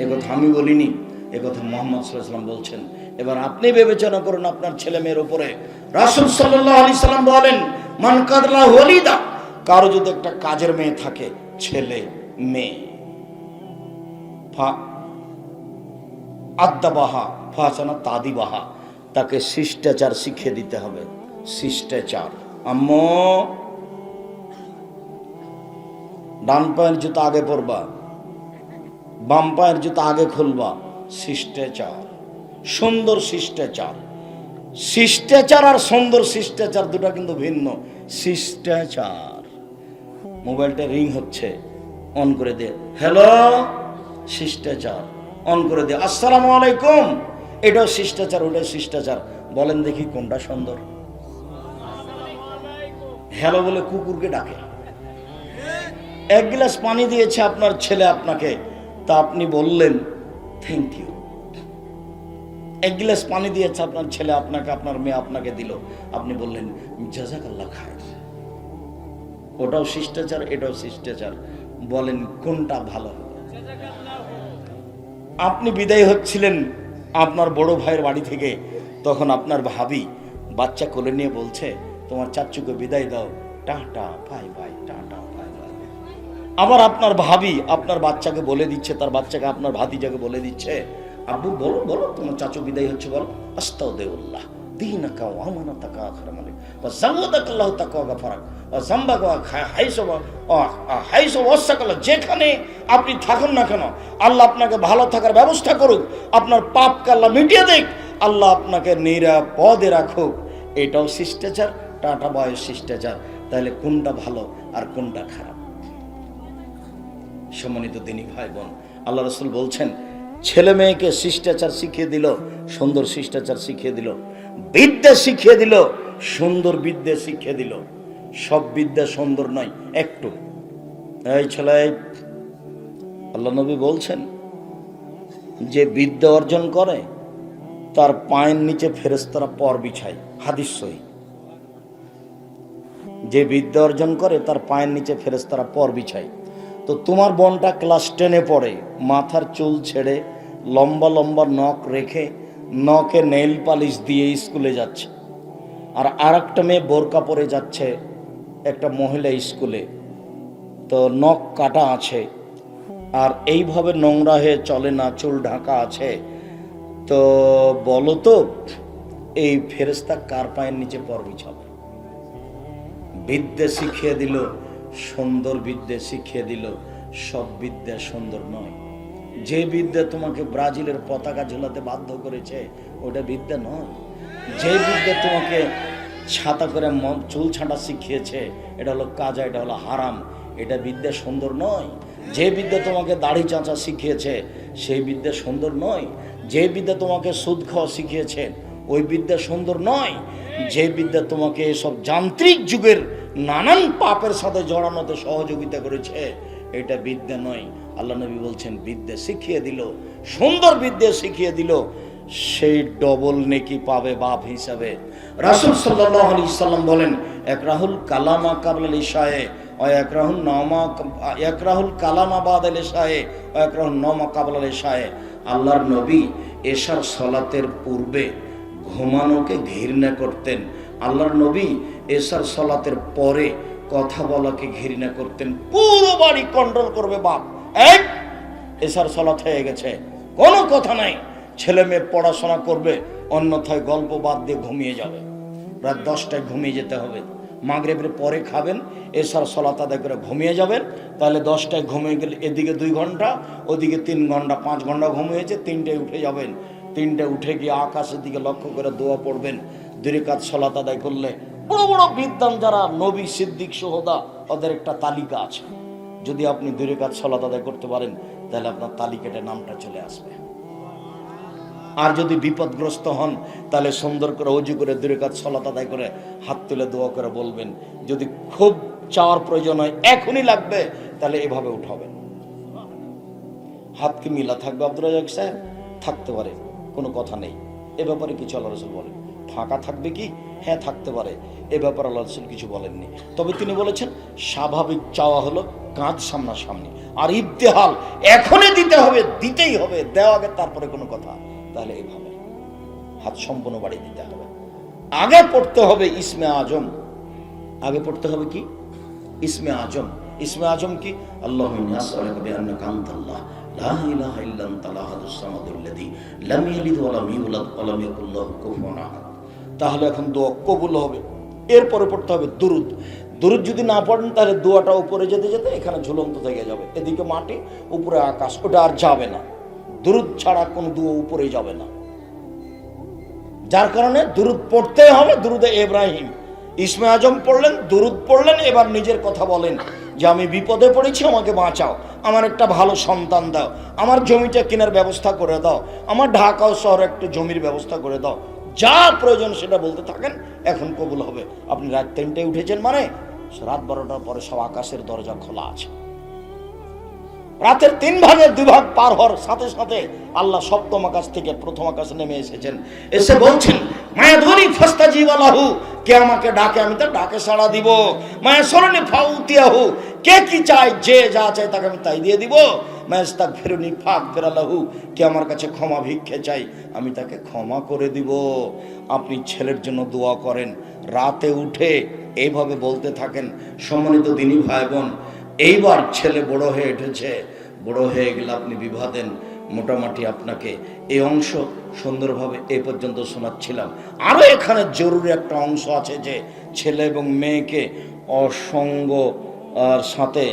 একথা আমি বলিনি, একথা মুহাম্মদ সাল্লাল্লাহু আলাইহি ওয়াসাল্লাম বলছেন। এবার আপনি বিবেচনা করুন আপনার ছেলে মেয়ের উপরে। রাসূল সাল্লাল্লাহু আলাইহি সাল্লাম বলেন, মান কাদলা ওয়ালিদা, কারো যদি একটা কাজের মেয়ে থাকে, ছেলে মেয়ে, ফা আদ্দাবাহা ফাসানা তাদিবাহা, তাকে শিষ্টাচার শিখিয়ে দিতে হবে। শিষ্টাচার। আম্মু, ডান পায়ের জুতা আগে পরবা, বাম পায়ের জুতা আগে খুলবা। শিষ্টাচার, সুন্দর শিষ্টাচার। শিষ্টাচার আর সুন্দর শিষ্টাচার দুটো কিন্তু ভিন্ন। শিষ্টাচার, মোবাইলটা রিং হচ্ছে, অন করে দে, হ্যালো। শিষ্টাচার, অন করে দে, আসসালামু আলাইকুম। এটাও শিষ্টাচার, ওটাও শিষ্টাচার। বলেন দেখি কোনটা সুন্দর? হ্যালো বলে কুকুরকে ডাকে। এক গ্লাস পানি দিয়েছে আপনার ছেলে আপনাকে, তা আপনি বললেন থ্যাংক ইউ। এক গ্লাস পানি দিয়েছে আপনার ছেলে আপনাকে, আপনার মেয়ে আপনাকে দিল, আপনি বললেন জাযাকাল্লাহ খায়র। ওটাও শিষ্টাচার, এটাও শিষ্টাচার। বলেন কোনটা ভালো? আপনি বিদায় হচ্ছিলেন আপনার বড় ভাইয়ের বাড়ি থেকে, তখন আপনার ভাবি বাচ্চা কোলে নিয়ে বলছে তোমার চাচুকে বিদায় দাও, tata bye bye, tata bye bye. আবার আপনার ভাবি আপনার বাচ্চাকে বলে দিচ্ছে, তার বাচ্চাকে আপনার ভাতিজাকে বলে দিচ্ছে, আব্বু বলো বলো তোমার চাচু বিদায় হচ্ছে, বলো আস্তাউদিল্লাহ দীনাকা ওয়া আমানাতাকা আখিরা মালিক ওয়া যাওয়াদাকাল্লাহু তাকওয়া গাফারাক ওয়া যামবাকা হাইসু ওয়াসাকাল্লাহ। যেখানে আপনি থাকুন না কেন, আল্লাহ আপনাকে ভালো থাকার ব্যবস্থা করুক, আপনার পাপকে আল্লাহ মিটিয়ে দেখ, আল্লাহ আপনাকে নিরাপদে রাখুক। এটাও শিষ্টাচার, টাটা বয়স শিষ্টাচার। তাহলে কোনটা ভালো আর কোনটা খারাপ? সম্মানিত দিনী ভাই বোন, আল্লাহ রাসূল বলছেন ছেলে মেয়েকে শিষ্টাচার শিখিয়ে দিল, সুন্দর শিষ্টাচার শিখিয়ে দিল, বিদ্যা শিখিয়ে দিল, সুন্দর বিদ্যা শিখিয়ে দিল। সব বিদ্যা সুন্দর নয়, একটু। এই ছেলে, আল্লাহ নবী বলছেন যে বিদ্যা অর্জন করে তার পায়ের নিচে ফেরেশতারা পর বিছায়। হাদিস সহিহ। যে বিদ্যা অর্জন করে তার পায়ের নিচে ফেরেশতারা পর বিছায়। তো তোমার বোনটা ক্লাস 10-এ পড়ে, মাথার চুল ছেড়ে লম্বা লম্বা নখ রেখে নখে নেইল পালিশ দিয়ে স্কুলে যাচ্ছে, আর আরেকটা মেয়ে বোরকা পরে যাচ্ছে একটা মহিলা স্কুলে, তো নখ কাটা আছে, আর এইভাবে নোংরা হয়ে চলে না, চুল ঢাকা আছে। তো বলো তো এই ফেরেশতা কার পায়ের নিচে পর বিছাবে? বিদ্যা শিখিয়ে দিল, সুন্দর বিদ্যা শিখিয়ে দিল। সব বিদ্যা সুন্দর নয়। যে বিদ্যা তোমাকে ব্রাজিলের পতাকা ঝোলাতে বাধ্য করেছে ওটা বিদ্যা নয়। যে বিদ্যা তোমাকে ছাতা করে চুল ছাঁটা শিখিয়েছে এটা হলো কাজা, এটা হলো হারাম, এটা বিদ্যা সুন্দর নয়। যে বিদ্যা তোমাকে দাড়ি চাঁচা শিখিয়েছে সেই বিদ্যা সুন্দর নয়। যে বিদ্যা তোমাকে সুদ খাওয়া শিখিয়েছে ওই বিদ্যা সুন্দর নয়। যে বিদ্যা তোমাকে এসব যান্ত্রিক যুগের নানান পাপের সাথে জড়ানোতে সহযোগিতা করেছে এটা বিদ্যা নয়। আল্লাহ নবী বলছেন বিদ্যা শিখিয়ে দিল, সুন্দর বিদ্যা শিখিয়ে দিল, সেই ডবল নেকি পাবে বাপ হিসাবে। রাসূল সাল্লাল্লাহু আলাইহি সাল্লাম বলেন একরাহুল কালামা কাবলাল ইশায়ে ওয়া একরাহুল কালামা বাদাল ইশায়ে ওয়া একরাহুন নামা কাবলাল ইশায়ে। আল্লাহর নবী এশার সালাতের পূর্বে ঘুমানোকে ঘৃণা করতেন। আল্লাহর নবী এশার সালাতের পরে কথা বলাকে ঘৃণা করতেন। পুরো বাড়ি কন্ট্রোল করবে বাপ, এক এশার সালাত হয়ে গেছে, কোনো কথা নাই, ছেলে মেয়ে পড়াশোনা করবে, অন্যথায় গল্প বাদ দিয়ে ঘুমিয়ে যাবে। রাত 10টায় ঘুমিয়ে যেতে হবে, মাগরিবের পরে খাবেন, এশার সালাত আদায় করে ঘুমিয়ে যাবেন। তাহলে 10টায় ঘুমিয়ে গেলে এদিকে 2 ঘন্টা, ওদিকে 3 ঘন্টা, 5 ঘন্টা ঘুমিয়েছে, 3টায় উঠে যাবেন। 3টায় উঠে গিয়ে আকাশের দিকে লক্ষ্য করে দোয়া পড়বেন। 2 রাকাত সালাত আদায় করলে, বড় বড় বিদ্বান যারা নবী সিদ্দিক শুহাদা ওদের একটা তালিকা আছে, যদি আপনি 2 রাকাত সালাত আদায় করতে পারেন তাহলে আপনার তালিকাতে নামটা চলে আসবে। আর যদি বিপদগ্রস্ত হন তাহলে সুন্দর করে ওযু করে 2 রাকাত সালাত আদায় করে হাত তুলে দোয়া করে বলবেন। যদি খুব চাওয়ার প্রয়োজন হয়, এখনই লাগবে, তাহলে এভাবে উঠাবেন। হাত কি মিলা থাকবে আব্দুর রাজ্জাক সাহেব? থাকতে পারে, কোনো কথা নেই, এ ব্যাপারে কিছু আল্লাহ রাসূল বলেন। ফাঁকা থাকবে কি? হ্যাঁ, থাকতে পারে। এ ব্যাপারে আল্লাহ রাসূল কিছু বলেননি। তবে তিনি বলেছেন স্বাভাবিক চাওয়া হলো কাঁধ সামনাসামনি, আর ইবতিহাল এখনই দিতে হবে, দিতেই হবে, দেওয়া আগে তারপরে কোনো কথা। তাহলে এইভাবে হাত সম্পূর্ণ বাড়িয়ে দিতে হবে। আগে পড়তে হবে ইসমে আজম। আগে পড়তে হবে কি? ইসমে আজম। ইসমে আজম কি? আল্লাহু ইন্নী আসআলুকা বিআন্নাকা আনতাল্লাহ লা ইলাহা ইল্লা আনতাল আহাদুস সামাদুল্লাযী লাম ইয়ালিদ ওয়া লাম ইউলাদ ওয়া লাম ইয়াকুল লাহু কুফুয়ান আহাদ। তাহলে এখন দোয়া কবুল হবে। এরপরে পড়তে হবে দুরুদ। দুরুদ যদি না পড়েন তাহলে দোয়াটা উপরে যেতে যেতে এখানে ঝুলন্ত থেকে যাবে, এদিকে মাটি, উপরে আকাশ, ওটা আর যাবে না। দুরুদ ছাড়া কোনো দোয়া উপরে যাবে না। যার কারণে দুরুদ পড়তে হবে। দুরুদে ইব্রাহিম, ইসমে আজম পড়লেন, দুরুদ পড়লেন, এবার নিজের কথা বলেন যে আমি বিপদে পড়েছি, আমাকে বাঁচাও, আমার একটা ভালো সন্তান দাও, আমার জমিটা কেনার ব্যবস্থা করে দাও, আমার ঢাকা শহরে একটু জমির ব্যবস্থা করে দাও, যা প্রয়োজন সেটা বলতে থাকেন, এখন কবুল হবে। আপনি রাত 3টায় উঠেছেন মানে রাত 12টার পরে সব আকাশের দরজা খোলা আছে। রাতের 3 ভাগের 2 ভাগ পার হওয়ার সাথে সাথে আল্লাহ সপ্তম আকাশ থেকে প্রথম আকাশে নেমে এসেছেন, এসে বলছেন মায়াধুরী ফাস্তাজিব লাহু, কে আমাকে ডাকে আমি তার ডাকে সাড়া দিব। মায়াসরনি ফাউতিয়াহু, কে কি চায়, যে যা চায় তাকে আমি তাই দিয়ে দিব। মায়াস্তাগফিরুনি ফাগফির লাহু, কে আমার কাছে ক্ষমা ভিক্ষে চাই আমি তাকে ক্ষমা করে দিব। আপনি ছেলের জন্য দোয়া করেন, রাতে উঠে এইভাবে বলতে থাকেন। সম্মানিত দিনী ভাই বোন, এইবার ছেলে বড় হয়ে উঠেছে, বড় হয়ে গেলে আপনি বিবাহ দেন। মোটামুটি আপনাকে এই অংশ সুন্দরভাবে এই পর্যন্ত শোনাচ্ছিলাম। আরও এখানে জরুরি একটা অংশ আছে যে ছেলে এবং মেয়েকে অসঙ্গ সাথে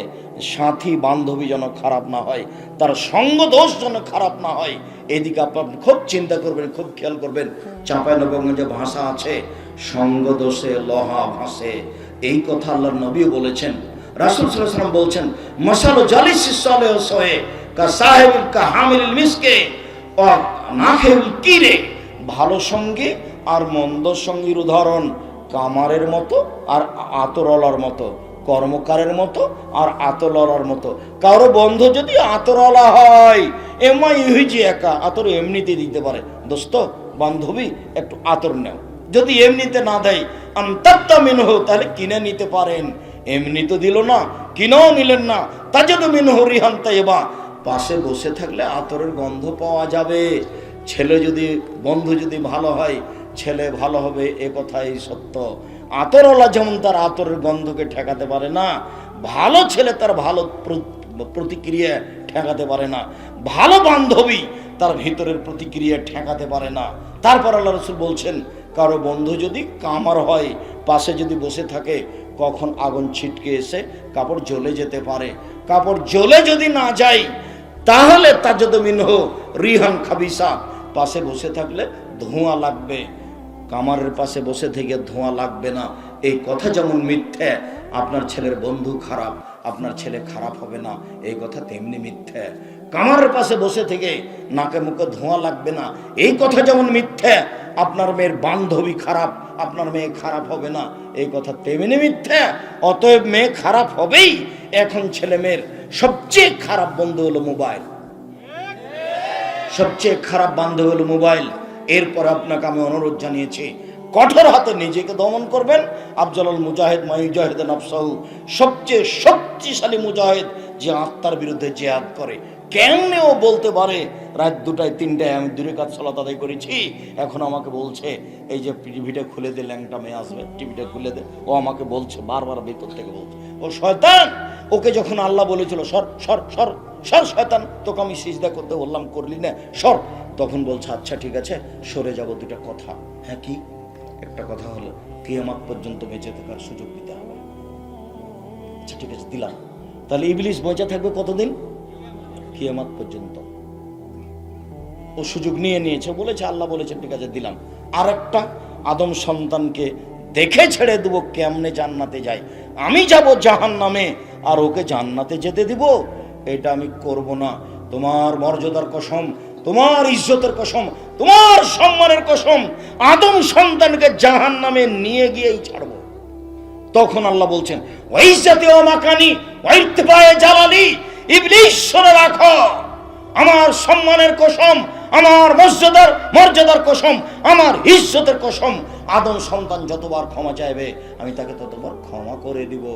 সাথী বান্ধবী যেন খারাপ না হয়, তার সঙ্গ দোষ যেন খারাপ না হয়, এদিকে আপনি খুব চিন্তা করবেন, খুব খেয়াল করবেন। চাঁপাইনবাবগঞ্জে ভাষা আছে, সঙ্গ দোষে লোহা ভাসে, এই কথা আল্লাহর নবীও বলেছেন। রাসূল সাল্লাল্লাহু আলাইহি ওয়াসাল্লাম বলছেন মাসালু জালিসিস সালিহ সহে কা সাহিবুল কা হামিলুল মিসকে ও নাখিল কিরে, ভালো সঙ্গী আর মন্দ সঙ্গীর উদাহরণ কামারের মতো আর আতরওয়ালার মতো, কর্মকারের মতো আর আতরওয়ালার মতো। কারো বন্ধু যদি আতরওয়ালা হয়, এমাই হইছে একা, আতর এমনিতে দিতে পারে, দোস্ত বান্ধবী একটু আতর নাও, যদি এমনিতে না দেয় আনতাত্তা মিনহু, তাহলে কিনে নিতে পারেন। এমনি তো দিল না, কিনেও নিলেন না, তাজাদু মিনহু রিহান তাইয়্যিবা, পাশে বসে থাকলে আতরের গন্ধ পাওয়া যাবে। ছেলে যদি, বন্ধু যদি ভালো হয়, ছেলে ভালো হবে, এ কথাই সত্য। আতরওয়ালা যেমন তার আতরের গন্ধকে ঠেকাতে পারে না, ভালো ছেলে তার ভালো প্রতিক্রিয়া ঠেকাতে পারে না, ভালো বান্ধবী তার ভিতরের প্রতিক্রিয়া ঠেকাতে পারে না। তারপর আল্লাহ রাসূল বলছেন কারো বন্ধু যদি কামার হয়, পাশে যদি বসে থাকে, কখন আগুন ছিটকে এসে কাপড় জ্বলে যেতে পারে। কাপড় জ্বলে যদি না যায় তাহলে তাজাদু মিনহু রিহান খাবিসা, পাশে বসে থাকলে ধোঁয়া লাগবে। কামারের পাশে বসে থেকে ধোঁয়া লাগবে না, এই কথা যেমন মিথ্যে, আপনার ছেলের বন্ধু খারাপ, আপনার ছেলে খারাপ হবে না, এই কথা তেমনি মিথ্যে। কামারের পাশে বসে থেকে নাকে মুখে ধোঁয়া লাগবে না, এই কথা যেমন মিথ্যে। আপনার মেয়ের বান্ধবী খারাপ, আপনার মেয়ে খারাপ হবে না, এই কথা তেমনি মিথ্যে। অতএব মেয়ে খারাপ হবেই। এখন ছেলে মেয়ের সবচেয়ে খারাপ বন্ধু হলো মোবাইল, সবচেয়ে খারাপ বান্ধব হলো মোবাইল। এরপর আপনাকে আমি অনুরোধ জানিয়েছি, কঠোর হাতে নিজেকে দমন করবেন। আফজালুল মুজাহিদ মাইজাহিদ নাফসাহু, সবচেয়ে শক্তিশালী মুজাহিদ যে আত্মার বিরুদ্ধে জিহাদ করে। কেমনে ও বলতে পারে রাত 2টায় 3টায় আমি 2 রাকাত সালাত আদায় করেছি, এখন আমাকে বলছে এই যে টিভিটা খুলে দে, ল্যাংটা মেয়ে আসবে, টিভিটা খুলে দে, ও আমাকে বলছে বারবার ভিতর থেকে বলছে। ও শয়তান, ওকে যখন আল্লাহ বলেছিল সর সর সর সর শয়তান, তোকে আমি সিজদা করতে বললাম, করলি না, সর, তখন বলছে আচ্ছা ঠিক আছে সরে যাব। 2টা কথা। হ্যাঁ কি? একটা কথা হলো কিয়ামত পর্যন্ত বেঁচে থাকার সুযোগ দিতে হবে। আচ্ছা ঠিক আছে দিলাম। তাহলে ইবলিস বেঁচে থাকবে কতদিন? কিয়ামত পর্যন্ত। ও সুযোগ নিয়ে নিয়েছে, বলেছে আল্লাহ বলেছেন ঠিক আছে দিলাম। আর একটা, আদম সন্তানকে দেখে ছেড়ে দেবো কেমনে জান্নাতে যায়, আমি যাব জাহান্নামে আর ওকে জান্নাতে যেতে দিব, এটা আমি করব না। তোমার মর্যাদার কসম, তোমার ইজ্জতের কসম, তোমার সম্মানের কসম, আদম সন্তানকে জাহান্নামে নিয়ে গিয়েই ছাড়বো। তখন আল্লাহ বলছেন ওয়াইজ্জাতি ওয়া মাকানি ওয়া ইরতিফায়ে জালালি, ইবলিস শুনে রাখো, আমার সম্মানের কসম, আমার মর্যাদার কসম, আমার ইজ্জতের কসম, আদম সন্তান যতবার ক্ষমা চাইবে আমি তাকে ততবার ক্ষমা করে দিব।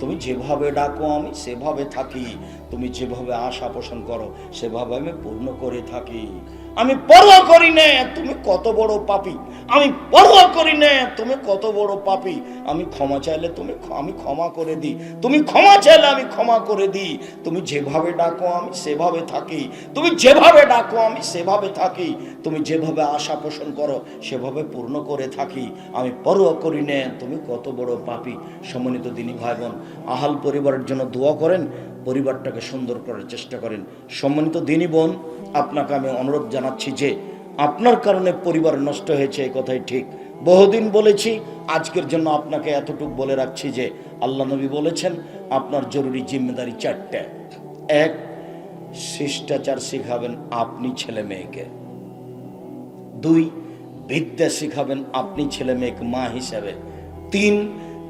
তুমি যেভাবে ডাকো আমি সেভাবে থাকি, তুমি যেভাবে আশা পোষণ করো সেভাবে আমি পূর্ণ করে থাকি। আমি পরোয়া করি না তুমি কত বড় পাপী, আমি পরোয়া করি না তুমি কত বড় পাপী। আমি ক্ষমা চাইলে আমি ক্ষমা করে দিই, তুমি ক্ষমা চাইলে আমি ক্ষমা করে দিই। তুমি যেভাবে ডাকো আমি সেভাবে থাকি, তুমি যেভাবে ডাকো আমি সেভাবে থাকি, তুমি যেভাবে আশা পোষণ করো সেভাবে পূর্ণ করে থাকি। আমি পরোয়া করি না তুমি কত বড় পাপী। সম্মানিত দিনী ভাই বোন, আহাল পরিবারের জন্য দোয়া করেন, পরিবারটাকে সুন্দর করার চেষ্টা করেন। সম্মানিত দিনী বোন, আপনাকে আমি অনুরোধ জানাচ্ছি যে আপনার কারণে পরিবার নষ্ট হয়েছে এই কথাই ঠিক, বহুদিন বলেছি, আজকের জন্য আপনাকে এতটুকু বলে রাখছি যে আল্লাহ নবী বলেছেন আপনার জরুরি জিম্মেদারি 4টা। 1, শিষ্টাচার শিখাবেন আপনি ছেলে মেয়েকে। 2, বিদ্যা শিখাবেন আপনি ছেলে মেয়েকে মা হিসেবে। 3,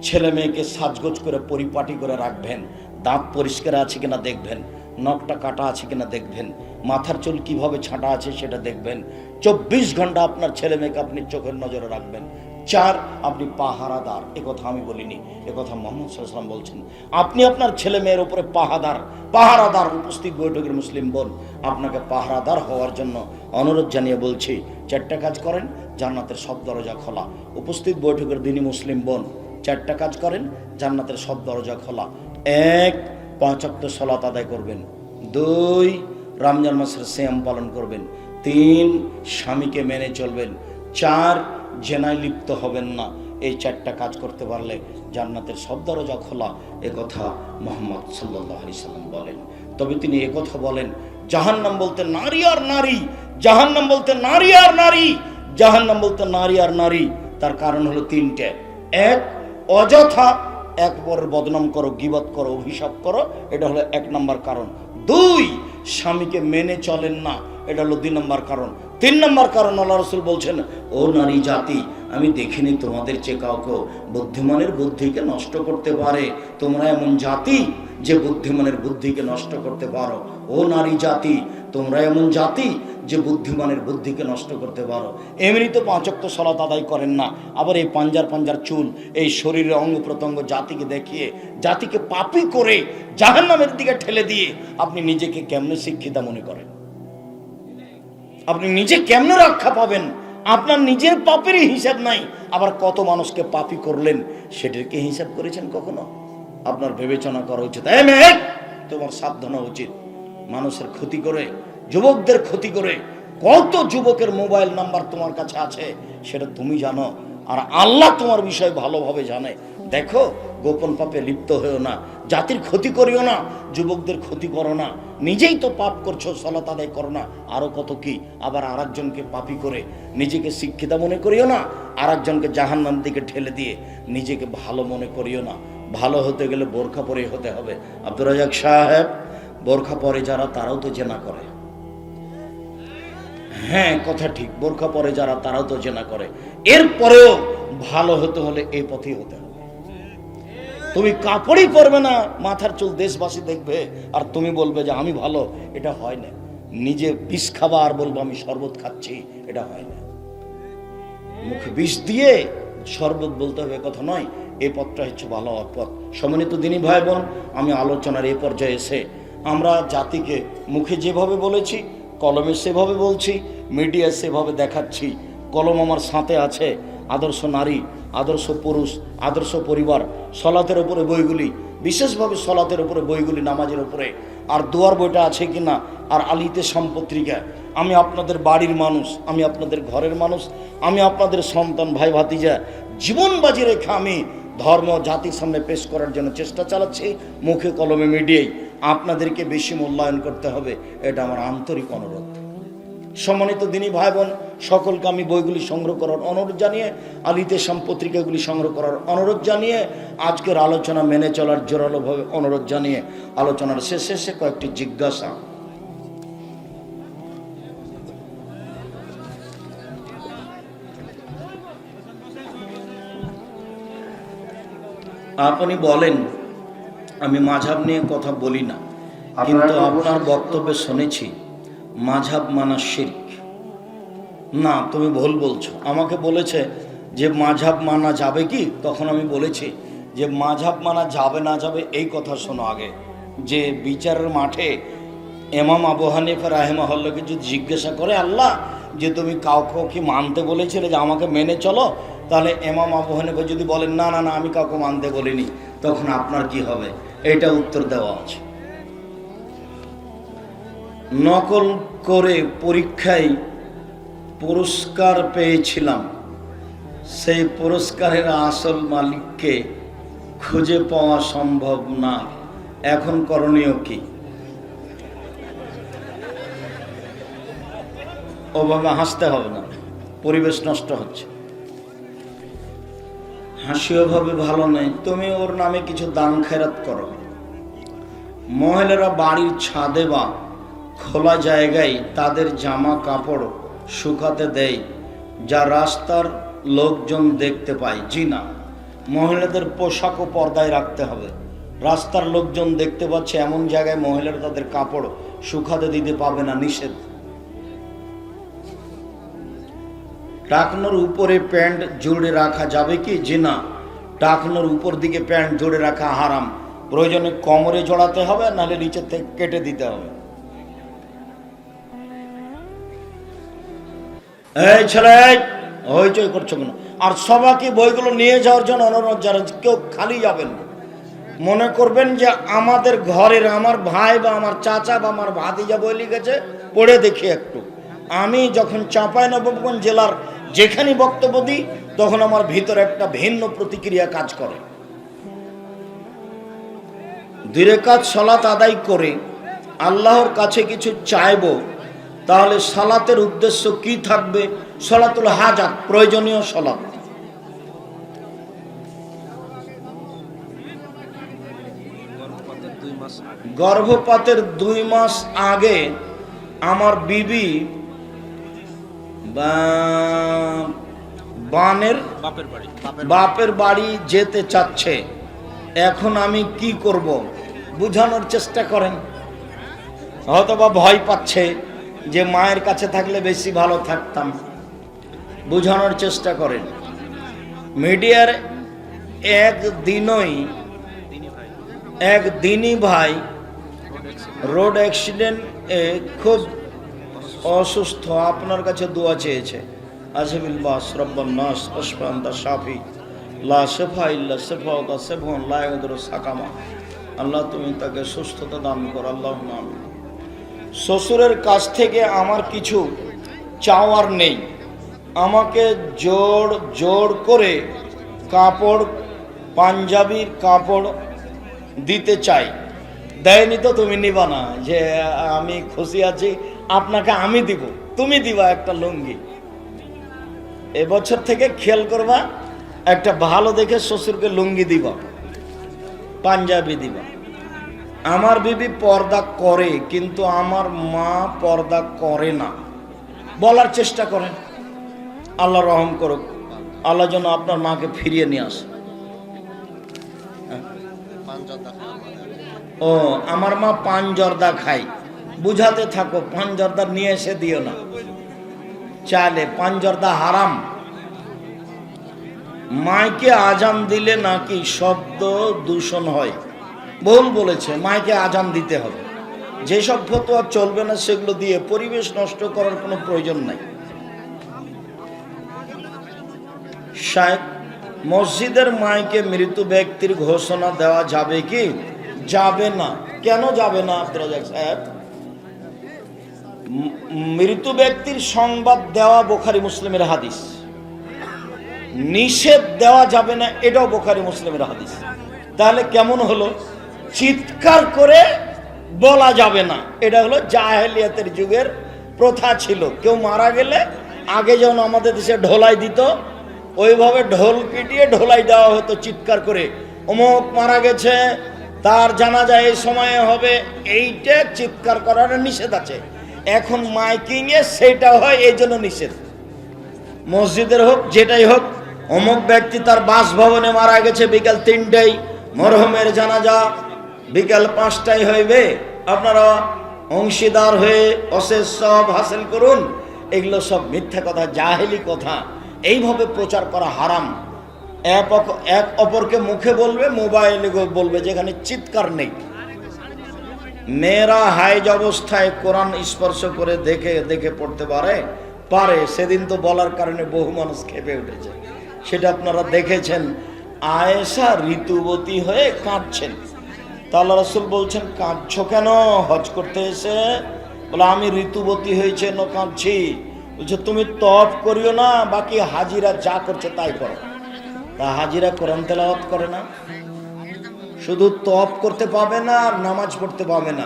ছেলে মেয়েকে সাজগোজ করে পরিপাটি করে রাখবেন, দাঁত পরিষ্কার আছে কিনা দেখবেন, নখটা কাটা আছে কিনা দেখবেন, মাথার চুল কিভাবে ছাঁটা আছে সেটা দেখবেন। 24 ঘন্টা আপনার ছেলে মেয়েকে আপনি চোখের নজরে রাখবেন। 4, আপনি পাহারাদার। একথা আমি বলিনি, একথা মুহাম্মদ সাল্লাল্লাহু আলাইহি ওয়াসাল্লাম বলছেন। আপনি আপনার ছেলে মেয়ের উপরে পাহারাদার। উপস্থিত বৈঠকের মুসলিম বোন, আপনাকে পাহারাদার হওয়ার জন্য অনুরোধ জানিয়ে বলছি, 4টা কাজ করেন, জান্নাতের সব দরজা খোলা। উপস্থিত বৈঠকের দিনী মুসলিম বোন, 4টা কাজ করেন, জান্নাতের সব দরজা খোলা। 1, 5 ওয়াক্ত সালাত আদায় করবেন। 2, রমজান মাসের সিয়াম পালন করবেন। 3, স্বামীকে মেনে চলবেন। 4, জেনায় লিপ্ত হবেন না। এই 4টা কাজ করতে পারলে জান্নাতের সব দরজা খোলা, একথা মুহাম্মদ সাল্লাল্লাহু আলাইহি সাল্লাম বলেন। তবে তিনি একথা বলেন, জাহান্নাম বলতে নারী আর নারী, জাহান্নাম বলতে নারী আর নারী, জাহান্নাম বলতে নারী আর নারী। তার কারণ হলো 3টে। 1, অযথা একবারের বদনাম করো, গীবত করো, অভিশাপ করো, এটা হলো 1 নম্বর কারণ। 2, স্বামীকে মেনে চলেন না, এটা হলো 2 নম্বর কারণ। 3 নম্বর কারণ, আল্লাহ রাসূল বলছেন, ও নারী জাতি, আমি দেখিনি তোমাদের চেয়ে কাউকে বুদ্ধিমানের বুদ্ধিকে নষ্ট করতে পারে। তোমরা এমন জাতি যে বুদ্ধিমানের বুদ্ধিকে নষ্ট করতে পারো। ও নারী জাতি, তোমরা এমন জাতি যে বুদ্ধিমানের বুদ্ধিকে নষ্ট করতে পারো। এমনি তো 5 ওয়াক্ত সালাত আদায় করেন না, আবার এই পাঞ্জার চুল, এই শরীরের অঙ্গ প্রত্যঙ্গ জাতিকে দেখিয়ে, জাতিকে পাপী করে জাহান্নামের দিকে ঠেলে দিয়ে আপনি নিজেকে কেমনে শিক্ষিতা মনে করেন? আপনি নিজে কেমনে রক্ষা পাবেন? আপনার নিজের পাপেরই হিসাব নাই, আবার কত মানুষকে পাপী করলেন সেটার কি হিসাব করেছেন কখনো? আপনার বিবেচনা করা উচিত। তোমার সাবধান হওয়া উচিত। মানুষের ক্ষতি করে, যুবকদের ক্ষতি করে, কত যুবকের মোবাইল নাম্বার তোমার কাছে আছে সেটা তুমি জানো, আর আল্লাহ তোমার বিষয় ভালোভাবে জানে। দেখো, গোপন পাপে লিপ্ত হয়েও না, জাতির ক্ষতি করিও না, যুবকদের ক্ষতি করো না, নিজেই তো পাপ করছো, সালাত আদায় করো না, আরো কত কি। আবার আরেকজনকে পাপী করে নিজেকে শিক্ষিতা মনে করিও না, আরেকজনকে জাহান্নাম দিকে ঠেলে দিয়ে নিজেকে ভালো মনে করিও না। ভালো হতে গেলে বোরখা পরে হতে হবে। আব্দুর রাজ্জাক সাহেব, বোরখা পরে যারা তারাও তো জেনা করে। হ্যাঁ, কথা ঠিক, বোরখা পরে যারা তারাও তো জেনা করে। এরপরেও ভালো হতে হলে এই পথেই হতে হবে। তুমি কাপড়ই পরবে না, মাথার চুল দেশবাসী দেখবে, আর তুমি বলবে যে আমি ভালো, এটা হয় না। নিজে বিষ খাবা আর বলবো আমি শরবত খাচ্ছি, এটা হয় না। মুখে বিষ দিয়ে শরবত বলতে হবে কথা নয়, এই পথটা হচ্ছে ভালো পথ। সম্মানিত দিনী ভাই বোন, আমি আলোচনার এই পর্যায়ে এসে আমরা জাতিকে মুখে যেভাবে বলেছি, কলমে সেভাবে বলছি, মিডিয়ায় সেভাবে দেখাচ্ছি। কলম আমার সাথে আছে, আদর্শ নারী, আদর্শ পুরুষ, আদর্শ পরিবার, সলাতের উপরে বইগুলি, বিশেষভাবে সলাতের উপরে বইগুলি, নামাজের উপরে, আর দুয়ার বইটা আছে কিনা, আর আলিতে সম্পত্রিকা। আমি আপনাদের বাড়ির মানুষ, আমি আপনাদের ঘরের মানুষ, আমি আপনাদের সন্তান, ভাই ভাতিজা, জীবন বাজি রেখে আমি ধর্ম জাতির সামনে পেশ করার জন্য চেষ্টা চালাচ্ছি। মুখে কলমে মিডিয়ায় আপনাদেরকে বেশি মূল্যায়ন করতে হবে, এটা আমার আন্তরিক অনুরোধ। সম্মানিত দিনী ভাই বোন, সকলকে আমি বইগুলি সংগ্রহ করার অনুরোধ জানিয়ে, আলিতে পত্রিকাগুলি সংগ্রহ করার অনুরোধ জানিয়ে, আজকের আলোচনা মেনে চলার জোরালোভাবে অনুরোধ জানিয়ে আলোচনার শেষে কয়েকটি জিজ্ঞাসা। আপনি বলেন, আমি মাঝহাব নিয়ে কথা বলি না, কিন্তু আপনার বক্তব্যে শুনেছি মাঝহাব মানা শিরক। না, তুমি ভুল বলছো। আমাকে বলেছে যে মাঝহাব মানা যাবে কি, তখন আমি বলেছি যে মাঝহাব মানা যাবে না যাবে এই কথা শোনো আগে। যে বিচারের মাঠে ইমাম আবু হানিফা রাহিমাহুল্লাহকে যদি জিজ্ঞাসা করে আল্লাহ যে তুমি কাউকে কি মানতে বলেছিলে যে আমাকে মেনে চলো, তাহলে ইমাম আবু হানিফা যদি বলেন না না না আমি কাউকে মানতে বলিনি, তখন আপনার কি হবে? এটা উত্তর দেওয়া আছে। নকল করে পরীক্ষায় পুরস্কার পেয়েছিলাম, সেই পুরস্কারের আসল মালিককে খুঁজে পাওয়া সম্ভব না, এখন করণীয় কি? ওভাবে হাসতে হবে না, পরিবেশ নষ্ট হচ্ছে। হাসি ওভাবে ভালো নেই। তুমি ওর নামে কিছু দান খেরাত করো। মহিলারা বাড়ির ছাদে বা খোলা জায়গায় তাদের জামা কাপড় শুকাতে দেয়, যা রাস্তার লোকজন দেখতে পায়। জি না, মহিলাদের পোশাকও পর্দায় রাখতে হবে। রাস্তার লোকজন দেখতে পাচ্ছে এমন জায়গায় মহিলারা তাদের কাপড় শুকাতে দিতে পাবে না, নিষেধ। টাকনোর উপরে প্যান্ট জুড়ে রাখা যাবে কি? জি না, টাকনোর উপর দিকে প্যান্ট জুড়ে রাখা হারাম। প্রয়োজনে কোমরে জড়াতে হবে, নাহলে নিচের থেকে কেটে দিতে হবে। এই ছেলে, হইচই করছো কেন? আর সবাইকে বইগুলো নিয়ে যাওয়ার জন্য অনুরোধ, যারা কেউ খালি যাবেন না। মনে করবেন যে আমাদের ঘরের আমার ভাই বা আমার চাচা বা আমার ভাতিজা বই লিখেছে, পড়ে দেখি একটু। আমি যখন চাঁপাইনবাবগঞ্জ জেলার যেখানে বক্তব্য দিই, তখন আমার ভিতরে একটা ভিন্ন প্রতিক্রিয়া কাজ করে। 2 রাকাত সালাত আদায় করে আল্লাহর কাছে কিছু চাইব, তাহলে সালাতের উদ্দেশ্য কি থাকবে? সালাতুল হাজাত, প্রয়োজনীয় সালাত। গর্ভপাতের 2 মাস আগে আমার বিবি বাপের বাড়ি যেতে চাচ্ছে, এখন আমি কি করব? বুঝানোর চেষ্টা করেন। হয়তোবা ভয় পাচ্ছে যে মায়ের কাছে থাকলে বেশি ভালো থাকতাম। বুঝানোর চেষ্টা করেন। মিডিয়ার একদিনই ভাই রোড অ্যাক্সিডেন্টে খুব অসুস্থ, আপনার কাছে দোয়া চেয়েছে। আজিবিল বাস রব্বান নাস আশফান্তা শাফি লা শিফা ইল্লা শিফাউকা শিফাউন লা ইয়াদুরু সাকামা। আল্লাহ তুমি তাকে সুস্থতা দান করো, আল্লাহুম্মা আমিন। শ্বশুরের কাছ থেকে আমার কিছু চাওয়ার নেই, আমাকে জোর করে কাপড়, পাঞ্জাবির কাপড় দিতে চাই। দেয়নি তো তুমি নিবা না, যে আমি খুশি আছি, আপনাকে আমি দিব, তুমি দিবা একটা লুঙ্গি। এবছর থেকে খেয়াল করবা, একটা ভালো দেখে শ্বশুরকে লুঙ্গি দিবা, পাঞ্জাবি দিবা। আমার বিবি পর্দা করে, কিন্তু আমার মা পর্দা করে না। বলার চেষ্টা করেন, আল্লাহ রহম করুক, আল্লাহ যেন আপনার মাকে ফিরিয়ে নিয়ে আসে। ও, আমার মা পান জর্দা খায়, বুঝাতে থাকো, পান জর্দা নিয়ে এসে দিও না চাইলে, পান জর্দা হারাম। মাইকে আজান দিলে নাকি শব্দ দূষণ হয়, ভুল বলেছে। মাইকে আজান দিতে হবে। যেসব ফতোয়া চলবে না সেগুলো দিয়ে পরিবেশ নষ্ট করার কোনো প্রয়োজন নাই। শায়েখ, মসজিদের মাইকে মৃত ব্যক্তির ঘোষণা দেওয়া যাবে কি? যাবে না। কেন যাবে না আব্দুর রাজ্জাক সাহেব? মৃত ব্যক্তির সংবাদ দেওয়া বুখারী মুসলিমের হাদিস, নিষেধ দেওয়া যাবে না এটাও বুখারী মুসলিমের হাদিস। তাহলে কেমন হলো? চিৎকার করে বলা যাবে না, এটা হলো জাহেলিয়াতের যুগের প্রথা ছিল। কেউ মারা গেলে আগে যেমন আমাদের দেশে ঢোলাই দিত, ওইভাবে ঢোল পিটিয়ে ঢোলাই দেওয়া হতো চিৎকার করে, অমুক মারা গেছে, তার জানাজা এই সময়ে হবে, এইটা চিৎকার করার নিষেধ আছে। এখন মাইকিংয়ে সেটা হয়, এই জন্য নিষেধ। মসজিদের হোক যেটাই হোক, অমুক ব্যক্তি তার বাসভবনে মারা গেছে, বিকাল 3টায় মরহুমের জানাজা, বিকাল 5টায় হইবে, আপনারা অংশীদার হয়ে অশেষ সব হাসিল করুন। এগুলো সব মিথ্যা কথা, জাহেলি কথা। এইভাবে প্রচার করা হারাম। এক অপরকে মুখে বলবে, মোবাইলে বলবে, যেখানে চিৎকার নেই। মেয়েরা হাইজ অবস্থায় কোরআন স্পর্শ করে দেখে দেখে পড়তে পারে। সেদিন তো বলার কারণে বহু মানুষ খেপে উঠেছে, সেটা আপনারা দেখেছেন। আয়েশা ঋতুবতী হয়ে কাঁদছেন। তা আল্লাহ রাসূল বলছেন, কাঁদছো কেন? হজ করতে এসে? বলে, আমি ঋতুবতী হয়েছে ন কাঁদছি। বলছে, তুমি তপ করিও না, বাকি হাজিরা যা করছে তাই করো। তা হাজিরা কোরআন তেলাওয়াত করে না, শুধু তপ করতে পাবে না আর নামাজ পড়তে পাবে না,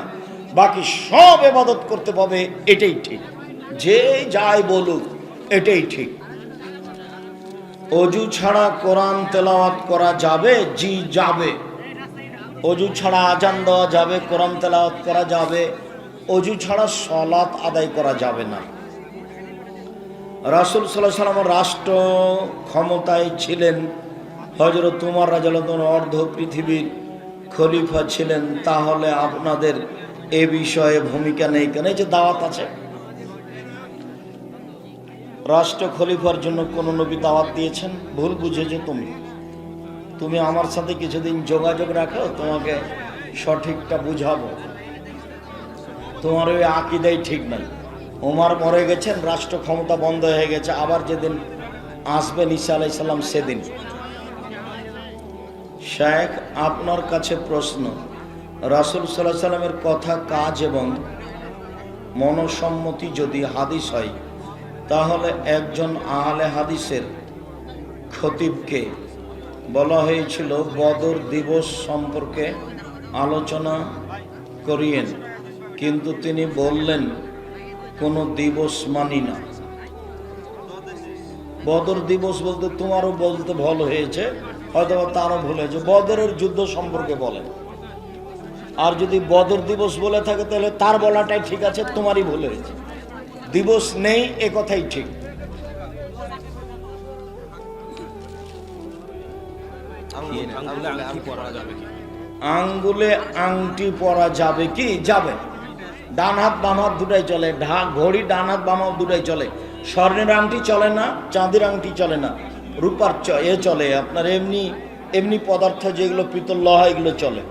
বাকি সব ইবাদত করতে পাবে। এটাই ঠিক, যে যাই বলুক এটাই ঠিক। অজু ছাড়া কোরআন তেলাওয়াত করা যাবে? জি যাবে। অজু ছাড়া আজান দেওয়া যাবে, কোরআন তেলাওয়াত করা যাবে। অজু ছাড়া সালাত আদায় করা যাবে না। রাসূল সাল্লাল্লাহু আলাইহি ওয়াসাল্লাম রাষ্ট্র ক্ষমতায় ছিলেন। হযরত উমর রাদিয়াল্লাহু আনহু অর্ধ পৃথিবীর খলিফা ছিলেন। তাহলে আপনাদের এ বিষয়ে ভূমিকা নেই কেন? এই যে দাওয়াত আছে, রাষ্ট্র খলিফার জন্য কোন নবী দাওয়াত দিয়েছেন? ভুল বুঝেছো তুমি আমার সাথে কিছুদিন যোগাযোগ রাখো, তোমাকে সঠিকটা বুঝাবো। তোমার ওই আকীদাই ঠিক নাই। ওমর মরে গেছেন, রাষ্ট্র ক্ষমতা বন্ধ হয়ে গেছে। আবার যেদিন আসবেন ঈসা আলাইহিস সালাম সেদিন। শেখ, আপনার কাছে প্রশ্ন, রাসূল সাল্লাল্লাহু আলাইহি সাল্লামের কথা, কাজ এবং মনসম্মতি যদি হাদিস হয়, তাহলে একজন আহলে হাদিসের খতিবকে বলা হয়েছিল বদর দিবস সম্পর্কে আলোচনা করিয়েন, কিন্তু তিনি বললেন কোনো দিবস মানি না। বদর দিবস বলতে তোমারও বলতে ভুল হয়েছে, হয়তো তারও ভুল হয়েছে। বদরের যুদ্ধ সম্পর্কে বলেন। আর যদি বদর দিবস বলে থাকে তাহলে তার বলাটাই ঠিক আছে, তোমারই ভুল হয়েছে। দিবস নেই এ কথাই ঠিক। আঙ্গুলে আংটি পরা যাবে কি? যাবে। ডান হাত বাম হাত দুটাই চলে। ঘড়ি ডান হাত বাম হাত দুটাই চলে। স্বর্ণের আংটি চলে না, চাঁদের আংটি চলে না, রূপার চলে। আপনার এমনি পদার্থ যেগুলো পিতল লোহা এগুলো চলে।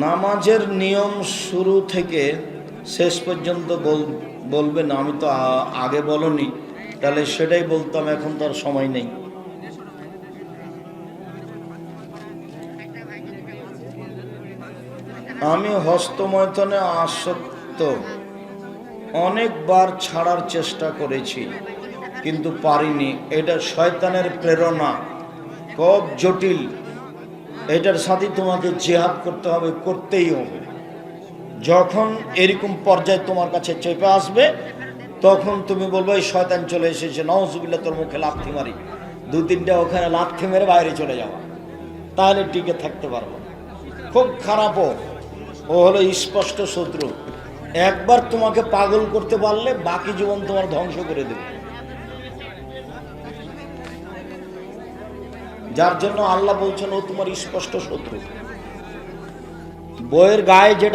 নামাজের নিয়ম শুরু থেকে শেষ পর্যন্ত বলবেন। আমি তো আগে বলনি, তাহলে সেটাই বলতাম, এখন তো আর সময় নেই। আমি হস্তমৈথুনে আসক্ত, অনেকবার ছাড়ার চেষ্টা করেছি কিন্তু পারিনি। এটা শয়তানের প্রেরণা, খুব জটিল। এটার সাথে তোমাকে জিহাদ করতে হবে, করতেই হবে। যখন এরকম পর্যায়ে তোমার কাছে চেপে আসবে, তখন তুমি বলবে এই শয়তান চলে এসেছে, নাউজুবিল্লাহ, তোর মুখে লাথি মারি। 2-3টা ওখানে লাথি মেরে বাইরে চলে যাওয়া, তাহলে টিকে থাকতে পারবো। খুব খারাপ, ও হলো স্পষ্ট শত্রু। একবার তোমাকে পাগল করতে পারলে বাকি জীবন তোমার ধ্বংস করে দেবে। যার জন্য আল্লাহ বলছেন ও তোমার স্পষ্ট শত্রু। বইয়ের গায়ে যেটা